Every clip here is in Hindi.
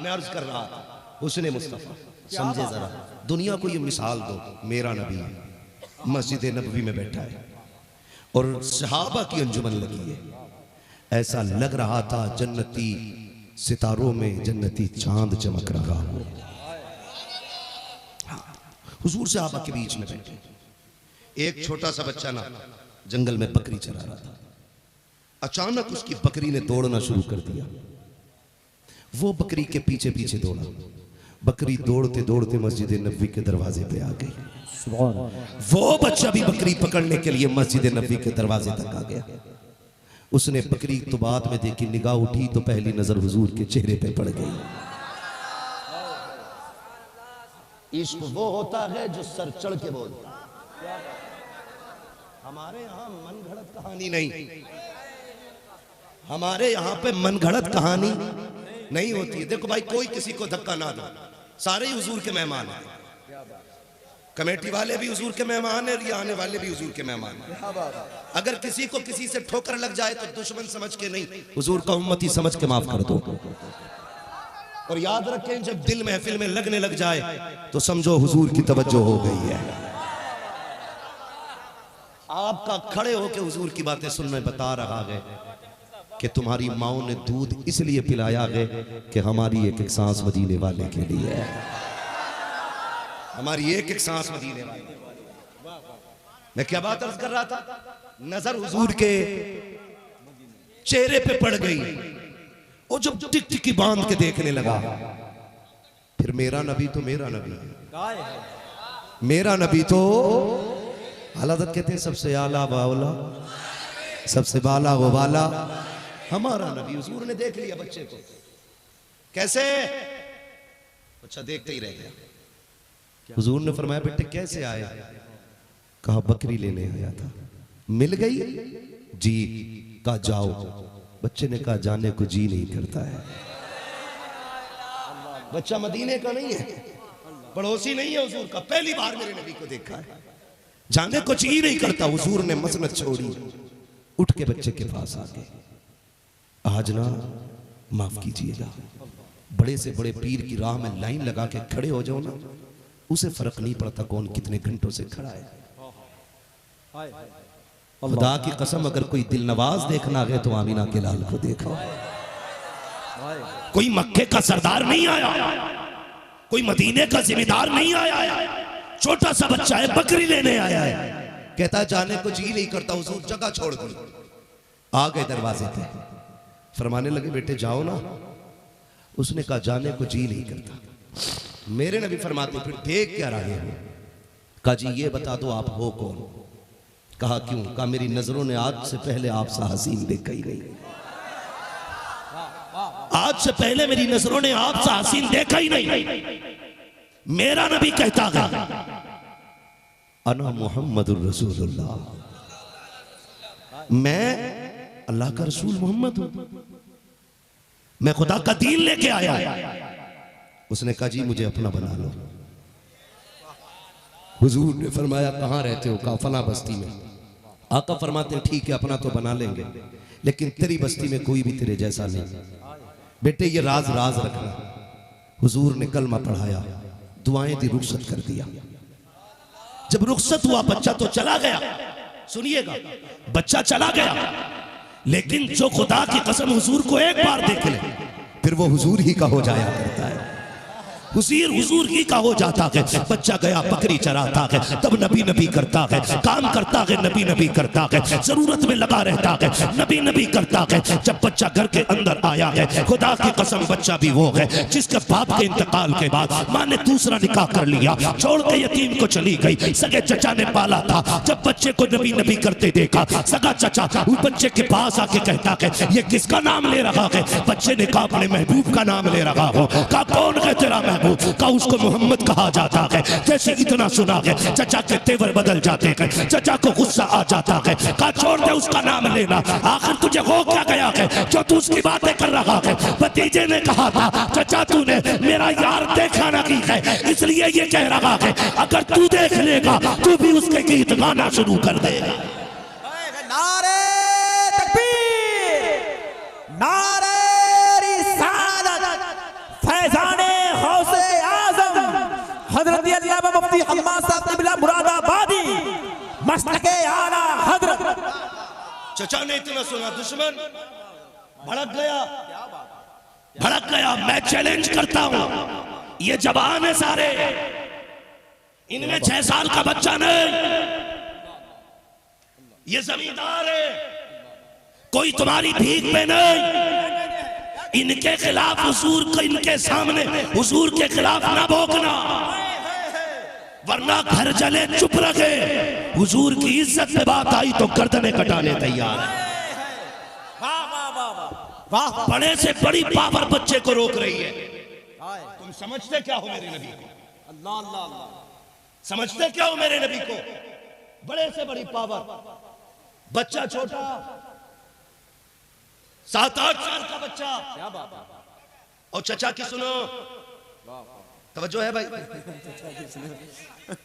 मैं अर्ज कर रहा था, हुस्ने मुस्तफा समझे जरा, दुनिया को ये मिसाल दो, मेरा नबी मस्जिद नबवी में बैठा है और सहाबा की अंजुमन लगी है, ऐसा लग रहा था जन्नती सितारों में जन्नती चांद चमक रहा हो। हुजूर सहाबा के बीच में बैठे, एक छोटा सा बच्चा ना जंगल में बकरी चरा रहा था, अचानक उसकी बकरी ने दौड़ना शुरू कर दिया। वो बकरी के पीछे पीछे दौड़ा, बकरी दौड़ते दौड़ते मस्जिद नबवी के दरवाजे पे आ गई। वो बच्चा भी बकरी पकड़ने के लिए मस्जिद नबवी के दरवाजे तक आ गया। उसने बकरी तो बाद में देखी, निगाह उठी तो पहली नजर हुजूर के चेहरे पे पड़ गई। इश्क वो होता है जो सर चढ़ के बोलता। हमारे यहाँ मन घड़त कहानी नहीं, हमारे यहाँ पे मन घड़त कहानी नहीं होती है। देखो भाई, कोई किसी को धक्का ना दो, सारे ही हुजूर के मेहमान हैं, कमेटी वाले भी हुजूर के मेहमान हैं और ये आने वाले भी हुजूर के मेहमान हैं। अगर किसी को किसी से ठोकर लग जाए तो दुश्मन समझ के नहीं, हुजूर का उम्मती समझ के माफ कर दो। और याद रखें, जब दिल महफिल में लगने लग जाए तो समझो हुजूर की तवज्जो हो गई है। आपका खड़े होकर हुजूर की बातें सुनने बता रहा है कि तुम्हारी माओ ने दूध इसलिए पिलाया है कि हमारी एक एक सांस मदीने वाले के लिए है, हमारी एक एक सांस मदीने वाले। मैं क्या बात अर्ज कर रहा था, नजर हुजूर के चेहरे पे पड़ गई, और जब टिक टिकी बांध के देखने लगा, फिर मेरा नबी तो मेरा नबी है, मेरा नबी तो हज़रत कहते हैं सबसे आला बाउला, सबसे बाला वो बाला हमारा नबी। हुजूर ने देख लिया बच्चे को, कैसे बच्चा देखते ही रह गया। हुजूर ने फरमाया बेटे कैसे आया? कहा बकरी लेने आया था। मिल गई? जी। कहा जाओ। बच्चे ने कहा जाने को जी नहीं करता है। बच्चा मदीने का नहीं है, पड़ोसी नहीं है हुजूर का, पहली बार मेरे नबी को देखा है, जाने को जी नहीं करता। हुजूर ने मसनद छोड़ी, उठ के बच्चे के पास आ गए। आज ना माफ कीजिएगा, बड़े से बड़े पीर की राह में लाइन लगा के खड़े हो जाओ ना, उसे फर्क नहीं पड़ता कौन कितने घंटों से खड़ा है। खुदा की कसम, अगर कोई दिल नवाज देखना है तो आमीना के लाल को देखो। कोई मक्के का सरदार नहीं आया, कोई मदीने का जिम्मेदार नहीं आया, छोटा सा बच्चा है, बकरी लेने आया है। कहता जाने को जी नहीं करता। हुजूर जगह छोड़ दी, आ गए दरवाजे पे, फरमाने लगे बेटे जाओ ना। उसने कहा जाने को जी नहीं करता। मेरे नबी फरमाते फिर देख क्या रहे हो? कहा जी ये बता दो आप हो कौन? कहा क्यों? कहा मेरी नजरों ने आज से पहले आपसा हसीन देखा ही नहीं, आज से पहले मेरी नजरों ने आपसा हसीन देखा ही नहीं। मेरा नबी कहता है अना मुहम्मदुर रसूलुल्लाह, मैं अल्लाह का रसूल मोहम्मद हूं, मैं खुदा का दीन लेके आया। उसने कहा जी मुझे अपना बना लो। हुजूर ने फरमाया कहाँ रहते हो? कहा फला बस्ती में। आका फरमाते हैं ठीक है अपना तो बना लेंगे, लेकिन तेरी बस्ती में कोई भी तेरे जैसा नहीं। बेटे ये राज राज रखना। हुजूर ने कलमा पढ़ाया, दुआएं दी, रुखसत कर दिया। जब रुखसत हुआ बच्चा तो चला गया। सुनिएगा, बच्चा चला गया, लेकिन जो खुदा की कसम हुजूर को एक बार देख ले फिर वो हुजूर ही का हो जाया करता है, हुजूर ही का हो जाता है। बच्चा गया बकरी चराता है, तब नबी नबी करता है, काम करता है नबी नबी करता है, जरूरत में लगा रहता है नबी नबी करता है। जब बच्चा घर के अंदर आया है, खुदा की कसम बच्चा भी वो है जिसके बाप के इंतकाल के बाद माँ ने दूसरा निकाह कर लिया, छोड़ के यतीम को चली गई। सगे चचा ने पाला था, जब बच्चे को नबी नबी करते देखा, सगा चचा उस बच्चे के पास आके कहता है ये किसका नाम ले रहा है? बच्चे ने कहा अपने महबूब का नाम ले रहा हो। कहा कौन है तेरा महबूब? का उसको मोहम्मद कहा जाता है। जैसे इतना सुना है चचा के तेवर बदल जाते हैं, चचा को गुस्सा आ जाता है। कहा छोड़ दे उसका नाम लेना, आखिर तुझे हो क्या गया है जो तू उसकी बातें कर रहा है? भतीजे ने कहा था चचा तूने मेरा यार देखा ना की है, इसलिए ये कह रहा है अगर तू देख लेगा तू भी उसके गीत गाना शुरू कर देगा। नारे तकबीर, नारे रिसालत, फैजाने गौसे आजम हजरत अल्लामा मुफ्ती हम्माद साहब क़िबला मुरादाबादी मस्तके आला हजरत। चचा ने इतना सुना, दुश्मन भड़क गया, भड़क गया। मैं चैलेंज करता हूं, ये जवान है सारे, इनमें 6 साल का बच्चा नहीं, ये जमींदार है, कोई तुम्हारी भीख में नहीं। इनके खिलाफ हुजूर को, इनके सामने हुजूर के खिलाफ ना भोंकना, वरना घर जले चुप रखे। हुजूर की इज्जत में बात आई तो गर्दने कटाने तैयार है। बड़े से बड़ी पावर बच्चे को रोक रही है। तुम समझते क्या हो मेरे नबी को? अल्लाह अल्लाह अल्लाह, समझते क्या हो मेरे नबी को? बड़े से बड़ी पावर, बच्चा छोटा 7-8 साल का बच्चा। और चचा की सुनो, तवज्जो है भाई।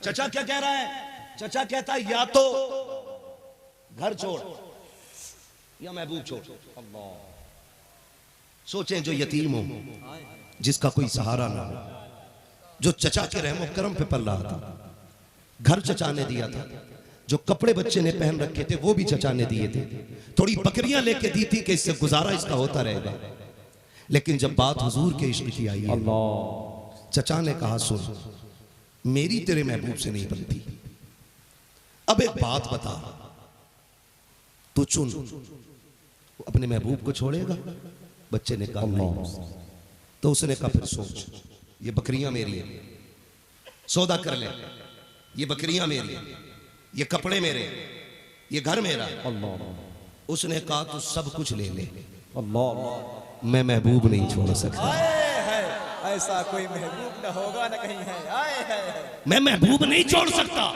चचा क्या कह रहा है? चचा कहता है या तो घर छोड़ या महबूब छोड़। सोचें, जो यतीम हो, जिसका कोई सहारा ना हो, जो चचा के रहमो करम पे पल रहा था, घर चचा ने दिया था, जो कपड़े बच्चे ने पहन रखे थे वो भी चचा ने दिए थे, थोड़ी बकरियां लेके दी थी कि इससे गुजारा इसका होता रहेगा। लेकिन जब बात हुजूर के इश्क की आई, चचा ने कहा सुन, मेरी तेरे महबूब से नहीं बनती, अब एक बात बता, तू चुन, अपने महबूब को छोड़ेगा? बच्चे ने कहा नहीं। तो उसने कहा फिर सोच, ये बकरियां मेरी हैं, सौदा कर ले, ये बकरियां मेरी हैं, ये कपड़े मेरे, ये घर मेरा। उसने कहा तू सब कुछ ले ले, मैं महबूब नहीं छोड़ सकता। ऐसा कोई महबूब न होगा न कहीं है। मैं महबूब नहीं छोड़ सकता।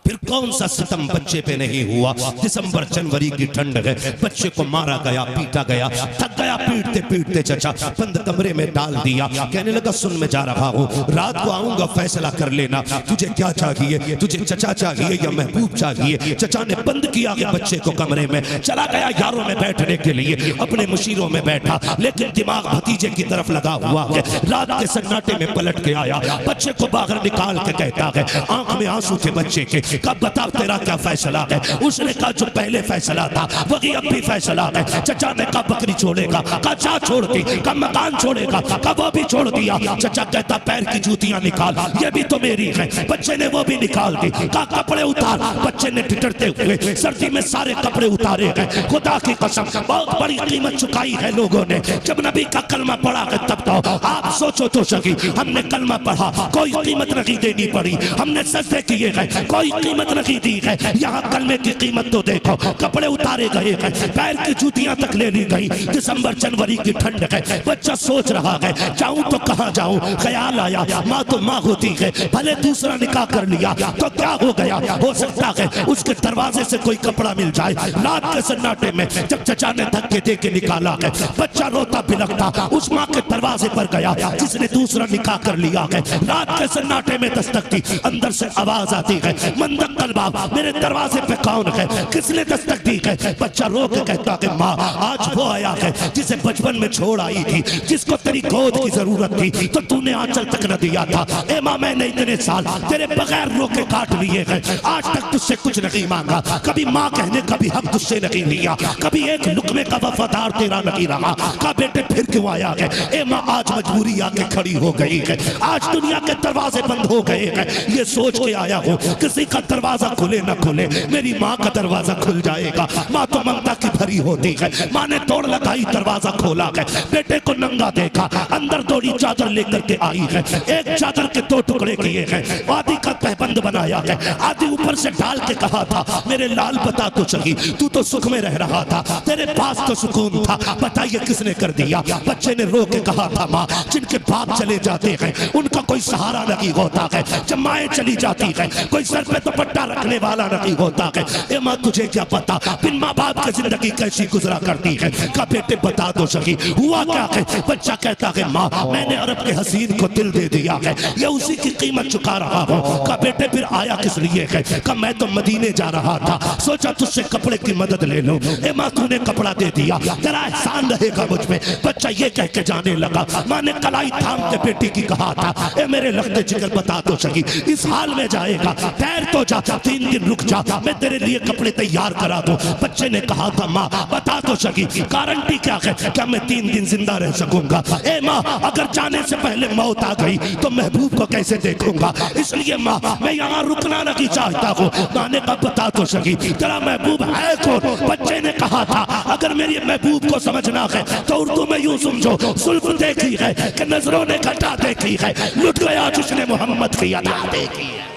फिर कौन सा सितम बच्चे पे नहीं हुआ? दिसंबर जनवरी की ठंड है, बच्चे को मारा गया, पीटा गया, थक गया पीटते पीटते। चचा बंद कमरे में डाल दिया, कहने लगा सुन मैं जा रहा हूँ, रात को आऊंगा, फैसला कर लेना तुझे क्या चाहिए, तुझे चचा चाहिए या महबूब चाहिए। चचा ने बंद किया कि बच्चे को कमरे में, चला गया यारों में बैठने के लिए, अपने मुशीरों में बैठा, लेकिन दिमाग भतीजे की तरफ लगा हुआ है। रात के सन्नाटे में पलट के आया, बच्चे को बाहर निकाल के कहता है, आंख में आंसू थे बच्चे के, कब बता तेरा क्या फैसला है? उसने कहा जो पहले फैसला था वही अब भी फैसला है। चचा ने कहा बकरी छोड़ेगा, कहा चा छोड़ दी, कहा मकान छोड़ेगा, कहा वो भी छोड़ दिया। चचा कहता पैर की जूतियां निकाल, ये भी तो मेरी है। बच्चे ने वो भी निकाल दी, कहा कपड़े उतार। बच्चे ने ठिठुरते हुए सर्दी में सारे कपड़े उतारे गए। खुदा की कसम बहुत बड़ी कीमत चुकाई है लोगों ने जब नबी का कलमा पढ़ा है। तब तो आप सोचो तो सही, हमने कलमा पढ़ा, कोई कीमत नहीं देनी पड़ी, हमने सजदे किए गए, कोई कीमत नहीं दी है। यहाँ कलमे की कीमत तो देखो, कपड़े उतारे गए हैं, पैर की जूतियां तक ले ली गई। दिसंबर जनवरी की ठंड है, बच्चा सोच रहा है जाऊं तो कहां जाऊं। ख्याल आया माँ तो माँ होती है, भले दूसरा निकाह कर लिया तो क्या हो गया, हो सकता है उसके दरवाजे से कोई कपड़ा मिल जाए। रात के सन्नाटे में जब चचा ने धक्के दे के निकाला है, बच्चा रोता बिलखता उस माँ के दरवाजे पर गया जिसने दूसरा निकाह कर लिया है। रात के सन्नाटे में दस्तक दी, अंदर से आवाज आती है मंदक तलबा मेरे दरवाजे पे कौन है, किसने दस्तक दी है? बच्चा रो के कहता है माँ आज वो आया है जिसे बचपन में छोड़ आई थी, जिसको तेरी गोद की जरूरत थी तो तूने आंचल तक न दिया था। ए माँ मैंने इतने साल तेरे बगैर रोके काट लिए हैं, आज तक तुझसे कुछ नहीं मांगा, कभी माँ कहने का भी हक तुझसे नहीं लिया, कभी एक लुकमे का वफादार तेरा नहीं रहा। का बेटे फिर क्यों आया है? ए माँ आज मजबूरी आके खड़ी हो गई है, आज दुनिया के दरवाजे बंद हो गए हैं, ये सोच के आया हूँ किसी का दरवाजा खुले न खुले मेरी माँ का दरवाजा खुल जाएगा। माँ तो ममता की भरी होती है, माँ ने तोड़ लगाई दरवाजा खोला है, बेटे को नंगा देखा, अंदर दौड़ी चादर लेकर के आई है, एक चादर के 2 टुकड़े किए हैं, आधी का तहबंद बनाया है, आधी ऊपर से डाल के कहा था मेरे लाल बता तो सही तू तो सुख में रह रहा था, तेरे पास तो सुकून था, बताइए किसने कर दिया? बच्चे ने रो के कहा था माँ जिनके बाप चले जाते हैं उनका कोई सहारा नहीं होता है, जब माएँ चली जाती है कोई सर पे दुपट्टा रखने वाला नहीं होता है। ए माँ तुझे क्या पता बिन माँ बाप की जिंदगी कैसी गुजरा करती है? का बेटे बता दो सही हुआ क्या है? बच्चा कहता है माँ मैंने अरब के हसीन को दिल दे दिया है, ये उसी की कीमत चुका रहा हूँ। का बेटे फिर आया किस लिए है? का मैं तो मदीने जा रहा था, सोचा तुझसे कपड़े की मदद ले लो। ए माँ तूने कपड़ा दे दिया, तेरा एहसान रहेगा मुझ पे। बच्चा ये कह के जाने लगा, माँ ने कहा कलाई थाम के बेटी की कहा था, ए मेरे लगते जिगर बता तो सकी, इस हाल में जाएगा ठहर तो जा, 3 दिन रुक जा, मैं तेरे लिए कपड़े तैयार करा दूं। बच्चे ने कहा था माँ बता तो सकी, गारंटी क्या है, क्या मैं 3 दिन जिंदा रह सकूंगा? ए माँ अगर जाने से पहले मौत आ गई तो महबूब को कैसे देखूंगा, इसलिए माँ मैं यहाँ रुकना नहीं चाहता हूँ। माँ ने कहा बता तो सकी तेरा महबूब है कौन? बच्चे ने कहा था अगर मेरे महबूब को समझना है तो उर्दू में यूं समझो, जुल्फ देखी है कि नजरों ने घटा देखी है, लुट गया जिसने मोहम्मद की अदा देखी है।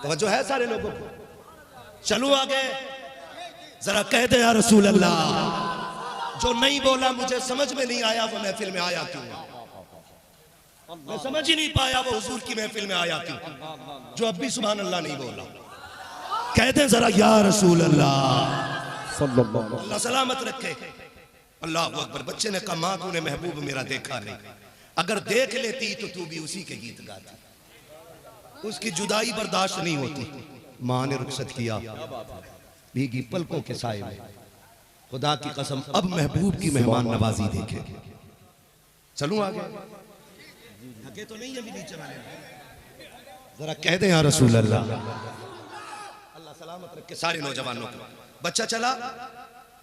तो जो है सारे लोगों को, चलो आगे जरा कह दे या रसूल अल्लाह। जो नहीं बोला मुझे समझ में नहीं आया वो महफिल में आया क्यों? मैं समझ ही नहीं पाया वो हुजूर की महफिल में आया क्यों? जो अब भी सुभान अल्लाह नहीं बोला, कह दे जरा या रसूल अल्लाह। अल्लाह सलामत रखे। अल्लाह अकबर। बच्चे ने कहा माँ तूने महबूब मेरा देखा नहीं, अगर देख लेती तो तू भी उसी के गीत गाती। उसकी जुदाई बर्दाश्त नहीं होती। माँ ने रुखसत किया, भीगी पलकों के साए में, खुदा की कसम अब महबूब की मेहमान नवाजी देखे। चलूं आगे, थके तो नहीं अभी नीचे वाले, जरा कह दे या रसूल अल्लाह। अल्लाह सलामत रखे सारे नौजवानों को। बच्चा चला,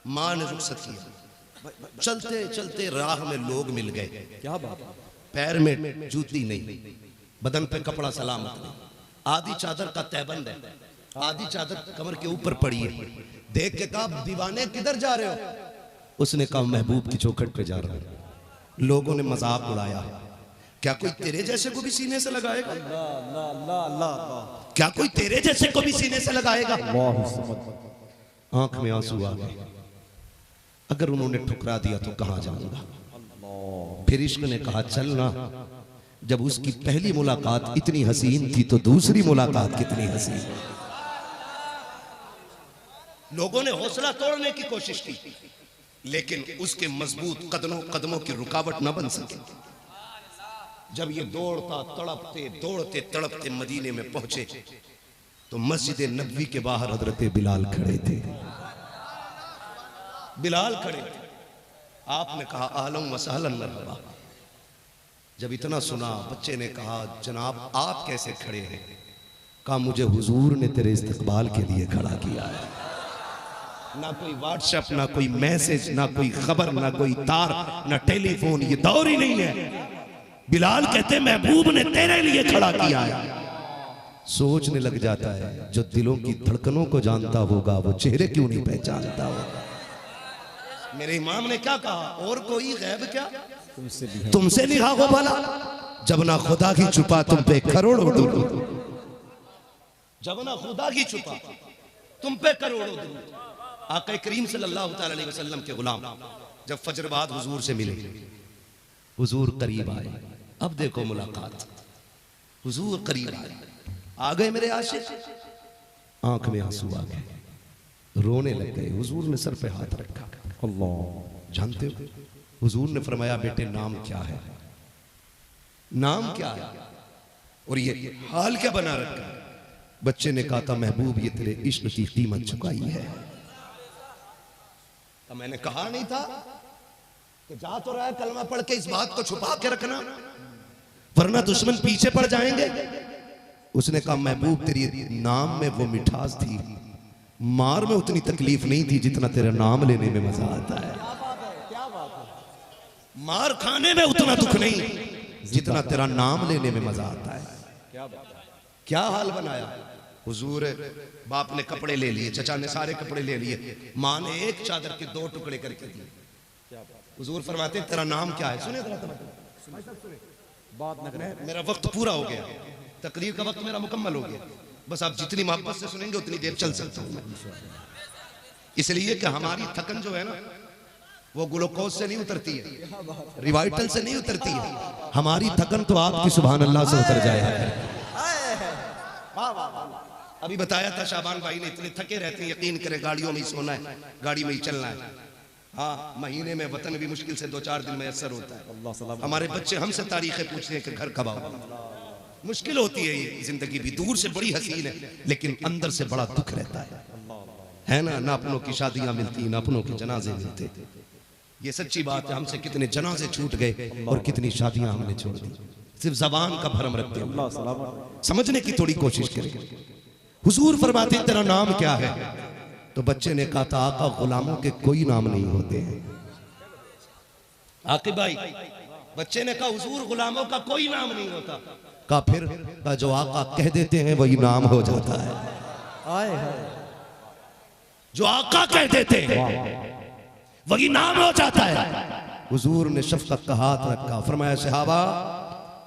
माँ ने रुखसत किया। चलते चलते राह में लोग मिल गए। क्या बात, पैर में जूती नहीं, बदन पे कपड़ा सलामत नहीं, आधी चादर का तैबंद है, आधी चादर कमर के ऊपर पड़ी है। देख के कहा दीवाने किधर जा रहे हो? उसने कहा महबूब की चौखट पे जा रहा है। लोगों ने मजाक उड़ाया, क्या कोई तेरे जैसे को भी सीने से लगाएगा? क्या कोई तेरे जैसे को भी सीने से लगाएगा? आंख में आंसू आ गए। अगर उन्होंने ठुकरा दिया तो कहां जाऊंगा? फिर इश्क ने कहा चलना। जब उसकी पहली मुलाकात इतनी हसीन थी तो दूसरी मुलाकात कितनी हसीन। लोगों ने हौसला तोड़ने की कोशिश की, लेकिन उसके मजबूत कदमों की रुकावट न बन सके। जब ये दौड़ते तड़पते मदीने में पहुंचे तो मस्जिद नबवी के बाहर हजरत बिलाल खड़े थे। बिलाल खड़े थे। आपने कहा आलम वसहलन मरहबा। जब इतना सुना, बच्चे ने कहा जनाब आप कैसे खड़े हैं? कहा मुझे हुजूर ने तेरे इस्तकबाल के लिए खड़ा किया है। ना कोई व्हाट्सएप, ना कोई मैसेज, ना कोई खबर, ना कोई तार, ना टेलीफोन, ये दौर ही नहीं है। बिलाल कहते महबूब ने तेरे लिए खड़ा किया है। सोचने लग जाता है जो दिलों की धड़कनों को जानता होगा वो चेहरे क्यों नहीं पहचानता होगा। मेरे इमाम ने क्या कहा, और कोई गैब क्या तुमसे लिखा हो भला? जब ना खुदा की छुपा तुम पे करोड़ों दुरूद, जब ना खुदा की छुपा तुम पे करोड़ों दुरूद। आका करीम सल्लल्लाहु अलैहि वसल्लम के गुलाम जब फजर बाद हुजूर से मिले, हुजूर करीब आए। अब देखो मुलाकात, हुजूर करीब आए, आ गए मेरे आशिक। आंख में आंसू आ गए, रोने लग गए। हुजूर ने सर पे हाथ रखा। अल्लाह, जानते हो हुजूर ने फरमाया बेटे नाम क्या है? नाम क्या है और ये हाल क्या बना रखा? बच्चे ने कहा था महबूब ये तेरे इश्क की कीमत चुकाई है। तो मैंने कहा नहीं था कि जा तो रहा है कलमा पढ़ के इस बात को छुपा के रखना वरना दुश्मन पीछे पड़ जाएंगे। उसने कहा महबूब तेरी नाम में वो मिठास थी, मार में उतनी तकलीफ नहीं थी जितना तेरा नाम लेने में मजा आता है। मार खाने में उतना दुख नहीं जितना तेरा नाम लेने में मजा आता है। क्या हाल बनाया? हुजूर बाप ने कपड़े ले लिए, चचा ने सारे कपड़े ले लिए, माँ ने एक चादर के 2 टुकड़े करके दिए। हुजूर फरमाते तेरा नाम क्या है? सुने बात न करें, मेरा वक्त पूरा हो गया, तकरीर का वक्त मेरा मुकम्मल हो गया। बस आप जितनी मोहब्बत से सुनेंगे उतनी देर चल सकता हूं मैं। इसलिए कि हमारी थकन जो है ना वो ग्लूकोज से नहीं उतरती है, रिवाइटल से नहीं उतरती है। हमारी थकन तो आपकी सुभान अल्लाह से उतर जाए। अभी बताया था शाबान भाई ने, इतने थके रहते हैं, यकीन करें गाड़ियों में ही सोना है, गाड़ी में ही चलना है। हाँ, महीने में वतन भी मुश्किल से 2-4 दिन में असर होता है। हमारे बच्चे हमसे तारीखें पूछते हैं कि घर कब आओ। मुश्किल होती है ये जिंदगी भी, दूर से बड़ी हसीन है लेकिन अंदर से बड़ा दुख रहता है ना। ना अपनों की शादियां मिलती, ना अपनों के जनाजे मिलते। ये सच्ची बात है। हमसे कितने जनाजे छूट गए और कितनी शादियां हमने छोड़ दी, सिर्फ जबान का भरम रखते हुए। समझने की थोड़ी कोशिश करें। हुजूर फरमाते तेरा नाम क्या है? तो बच्चे ने कहा था आका गुलामों के कोई नाम नहीं होते हैं। आकिब भाई, बच्चे ने कहा हुजूर गुलामों का कोई नाम नहीं होता। कहा फिर? कहा जो आका कह देते हैं वही नाम हो जाता है। जो आका कह देते हैं वही नाम हो जाता है। हुजूर ने शफकत का हाथ रखा, फरमाया सहाबा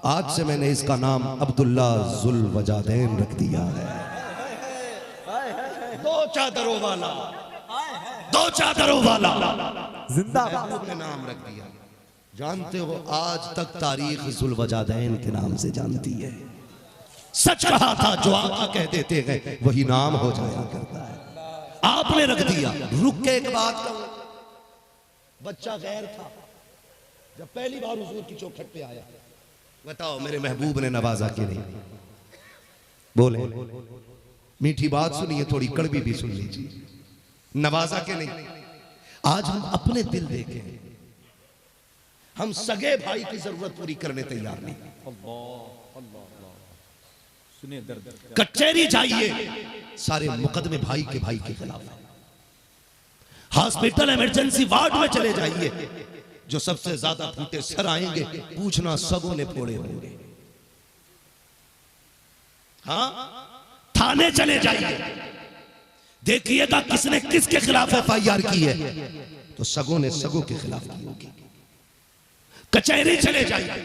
आज से मैंने इसका नाम अब्दुल्ला जुल वजादैन रख दिया है। दो चादरों वाला, दो चादरों वाला जिंदाबाद ने नाम रख दिया। जानते हो आज तक तारीख जुल वजादैन के नाम से जानती है। सच कहा था, जो आका कह देते हैं वही नाम हो जाया करता है। आपने रख दिया। रुक के एक बात कहूं, बच्चा गैर था जब पहली बार हुजूर की चौखट पे आया। बताओ मेरे महबूब ने नवाजा कि नहीं? बोले मीठी बात सुनिए, थोड़ी कड़वी भी सुन लीजिए। नवाजा के नहीं? आज हम अपने दिल देखें, हम सगे भाई की जरूरत पूरी करने तैयार नहीं। सुनिए दर्द। कचहरी जाइए, सारे मुकदमे भाई के खिलाफ है। हॉस्पिटल इमरजेंसी वार्ड में चले जाइए, जो सबसे ज्यादा फूटे सर आएंगे पूछना सगों ने फोड़े होंगे। हाँ, थाने चले जाइए, देखिएगा किसने किसके खिलाफ एफआईआर की है, तो सगों ने सगों के खिलाफ की होगी। कचहरी चले जाइए,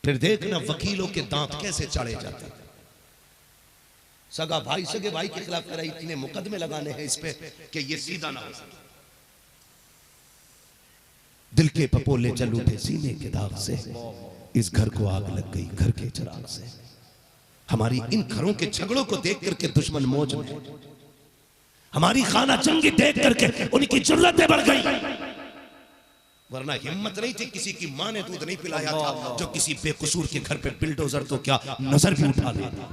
फिर देखना वकीलों के दांत कैसे चाड़े जाते हैं। सगा भाई सगे भाई के खिलाफ करा, इतने मुकदमे लगाने हैं इस पे कि ये सीधा ना हो सके। दिल के पपोले जल उठे सीने के दाग से, इस घर को आग लग गई घर के चिराग से। हमारी इन घरों के झगड़ों को देख करके दुश्मन मौज में, हमारी खाना जंगी देख करके उनकी जुर्रतें बढ़ गई। वरना हिम्मत नहीं थी, किसी की मां ने दूध नहीं पिलाया था जो किसी बेकसूर के घर पे बिल्डोजर तो क्या नजर भी उठा लेता।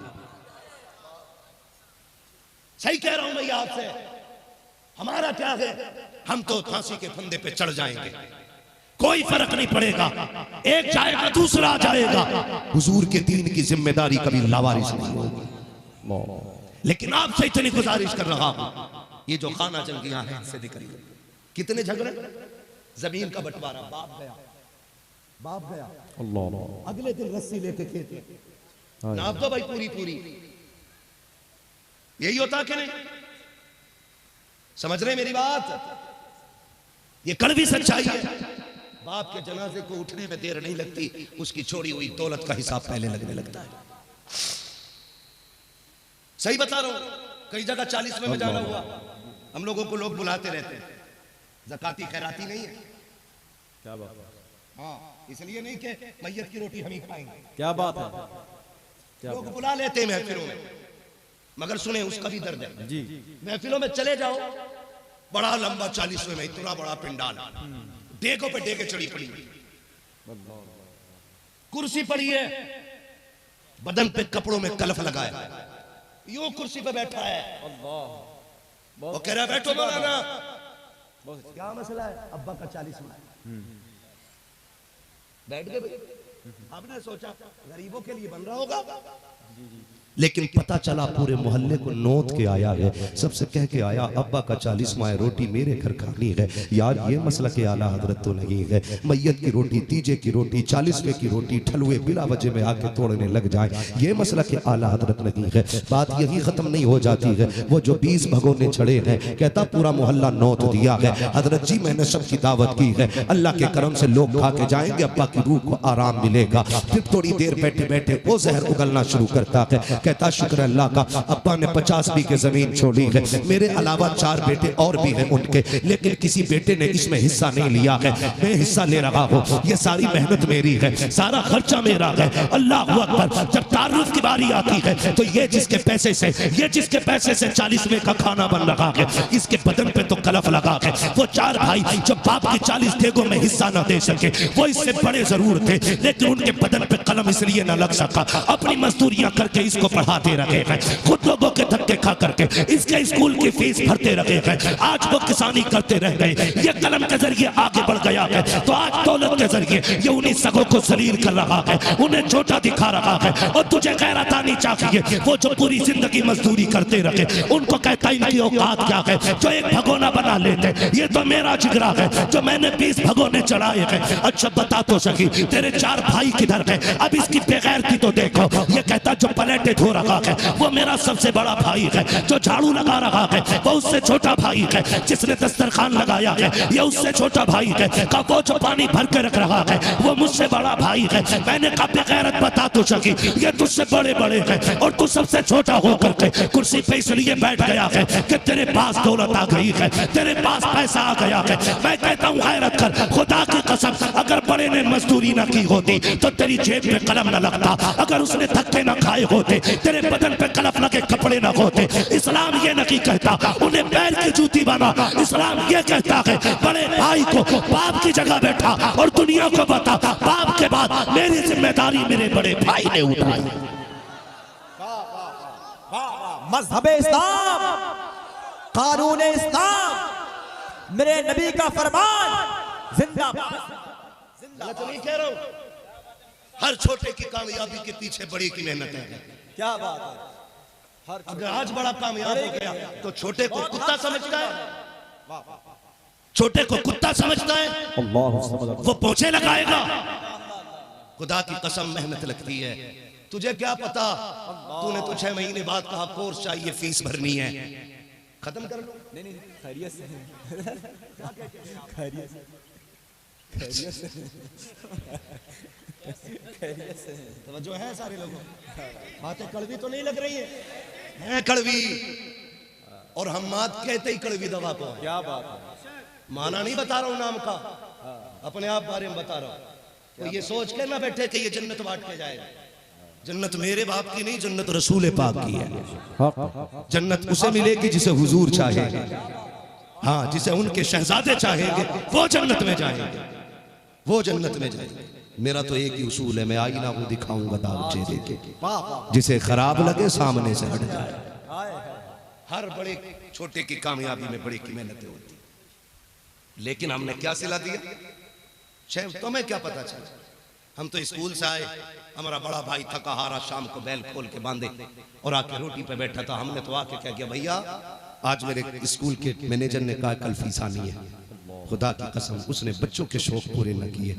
सही कह रहा हूं मैं आपसे। हमारा क्या है, हम तो फांसी के फंदे पे चढ़ जाएंगे, कोई फर्क नहीं पड़ेगा। एक जाएगा दूसरा आ जाएगा। हुजूर के दीन की जिम्मेदारी कभी लावारिस नहीं होगी। लेकिन आपसे इतनी गुजारिश कर रहा हूं, ये जो खाना जंगियां हैं इनसे निकलिए। कितने झगड़े, जमीन का बंटवारा, बाप गया अल्लाह, अगले दिन रस्सी लेके खेत नाप दो भाई पूरी। यही होता कि नहीं? समझ रहे मेरी बात? ये कड़वी सच्चाई है। बाप के जनाजे को उठने में देर नहीं लगती, उसकी छोड़ी हुई दौलत का हिसाब पहले लगने लगता है। सही बता रहा हूं। कई जगह 40वें में जाना हुआ, हम लोगों को लोग बुलाते रहते हैं, ज़काती खैराती नहीं है। क्या बात है? हाँ, इसलिए नहीं कि मैयत की रोटी हम ही खाएंगे। क्या बात है? लोग बुला लेते हैं महफिलों में, मगर सुने उसका भी दर्द है जी। महफिलों में चले जाओ, बड़ा लंबा 40वें में इतना बड़ा पिंडाल, डेगों पे डेगे चढ़ी पड़ी, कुर्सी पड़ी है, बदन पे कपड़ों में कलफ लगाया, यूं कुर्सी पे बैठा है। वो कह रहा है बैठो मौलाना। क्या मसला है? अब्बा का 40वां है। बैठ गए भाई। आपने सोचा गरीबों के लिए बन रहा होगा, लेकिन पता चला पूरे मोहल्ले को नोट के आया है, सबसे कह के आया अब्बा का 40वां है, रोटी मेरे घर खानी है। यार ये मसला के आला हजरत तो नहीं है, मैयत की रोटी, तीजे की रोटी, 40वें की रोटी ठलुए बिला वजह में आके तोड़ने लग जाए, ये मसला के आला हजरत नहीं है। बात यही खत्म नहीं हो जाती है। वो जो 20 भगोने चढ़े हैं, कहता पूरा मोहल्ला नोट दिया है हजरत जी, मैंने सबकी दावत की है, अल्लाह के करम से लोग खा के जाएंगे, अब्बा की रूह को आराम मिलेगा। फिर थोड़ी देर बैठे बैठे वो जहर उगलना शुरू करता है। कहता शुक्र अल्लाह का, अब्बा ने 50 बीघे जमीन छोड़ी है, मेरे अलावा 4 बेटे और भी हैं उनके, लेकिन किसी बेटे ने इसमें हिस्सा नहीं लिया है, मैं हिस्सा ले रहा हूँ। ये सारी मेहनत मेरी है, सारा खर्चा मेरा है। अल्लाह अकबर। जब तारुफ की बारी आती है तो ये जिसके पैसे से 40वें का खाना बन रहा है, इसके बदन पे तो कलफ लगा है। वो 4 भाई जो बाप की 40 देगों में हिस्सा न दे सके, वो इससे बड़े जरूर थे, लेकिन उनके बदन पे कलम इसलिए न लग सका, अपनी मजदूरियां करके इसको पढ़ाते रहे हैं, खुद लोगों के धक्के खा करके इसके स्कूल की फीस भरते रहे हैं। आज वो किसानी करते रह गए, ये कलम के जरिए आगे बढ़ गया है, तो आज दौलत के जरिए ये उन्हीं सगों को जलील कर रहा है, उन्हें छोटा दिखा रहा है। और तुझे गैरत आनी चाहिए, वो जो पूरी जिंदगी मजदूरी करते रहे, उनको कहता इनकी औकात क्या है जो एक भगोना बना लेते, ये तो मेरा जिगरा है जो मैंने 20 भगोने चढ़ाए हैं। अच्छा बता तो सकी तेरे 4 भाई किधर है? अब इसकी बेगैरती तो देखो, ये कहता जो प्लेटें धो रहा है वो मेरा सबसे बड़ा भाई है, जो झाड़ू लगा रहा है वो उससे छोटा भाई है, जिसने दस्तरखान लगाया है ये उससे छोटा भाई है, का वो जो पानी भर के रख रहा है वो मुझसे बड़ा भाई है। मैंने कहा बेगैरत बता तो सकी, ये तुझसे बड़े बड़े हैं और तू सबसे छोटा होकर के कुर्सी पे इसलिए बैठ गया है कि तेरे पास दौलत आ गई है, तेरे पास पैसा आ गया है। मैं कहता हूँ गैरत कर, खुदा की कसम अगर बड़े ने मजदूरी ना की होती तो तेरी जेब में कलम न लगता, अगर उसने धक्के न खाए होते, तेरे बदन पे कलफ लगे कपड़े न होते। इस्लाम ये नहीं कहता उन्हें पैर की जूती बना, इस्लाम ये कहता है बड़े भाई को बाप की जगह बैठा और दुनिया को बता बाप के बाद मेरी जिम्मेदारी मेरे बड़े भाई ने उठाई। मजहब इस्लाम, कानून इस्लाम, मेरे नबी का फरमान जिंदाबाद। मैं तो नहीं कह रहा हूं, हर छोटे की कामयाबी के पीछे बड़े की मेहनत है। क्या बात है। अगर आज बड़ा कामयाब हो गया तो छोटे को कुत्ता समझता है, छोटे को कुत्ता समझता है, वो पोछे लगाएगा। खुदा की कसम मेहनत लगती है। तुझे क्या पता, तूने तो 6 महीने बाद कहा कोर्स चाहिए, फीस भरनी है, खत्म कर लो। नहीं खैरियत से खैरियत से तवज्जो है सारे लोगों, बातें कड़वी तो नहीं लग रही है कड़वी, और हम मात कहते ही कड़वी दवा को। क्या बात है। माना नहीं बता रहा हूं नाम का, अपने आप बारे में बता रहा हूं। तो ये सोच के ना बैठे कि ये जन्नत बांट के जाएगा। जन्नत मेरे बाप की नहीं, जन्नत रसूल पाक की है। जन्नत उसे मिलेगी जिसे हुजूर चाहेंगे, हाँ जिसे उनके शहजादे चाहेंगे वो जन्नत में जाएंगे, वो जन्नत में जाएंगे। मेरा तो एक ही उसूल है, मैं आईना को दिखाऊंगा दाव चेहरे के, जिसे खराब लगे सामने से हट जाए। हर बड़े छोटे की कामयाबी में बड़े की मेहनत होती, लेकिन हमने क्या सिला दिया? तुम्हें क्या पता चला? हम तो स्कूल से आए, हमारा बड़ा भाई थका हारा शाम को बैल खोल के बांधे और आके रोटी पे बैठा था। हमने तो आके क्या किया, भैया आज मेरे स्कूल के मैनेजर ने कहा कल फीस आनी है। खुदा की कसम उसने बच्चों के शौक पूरे न किए,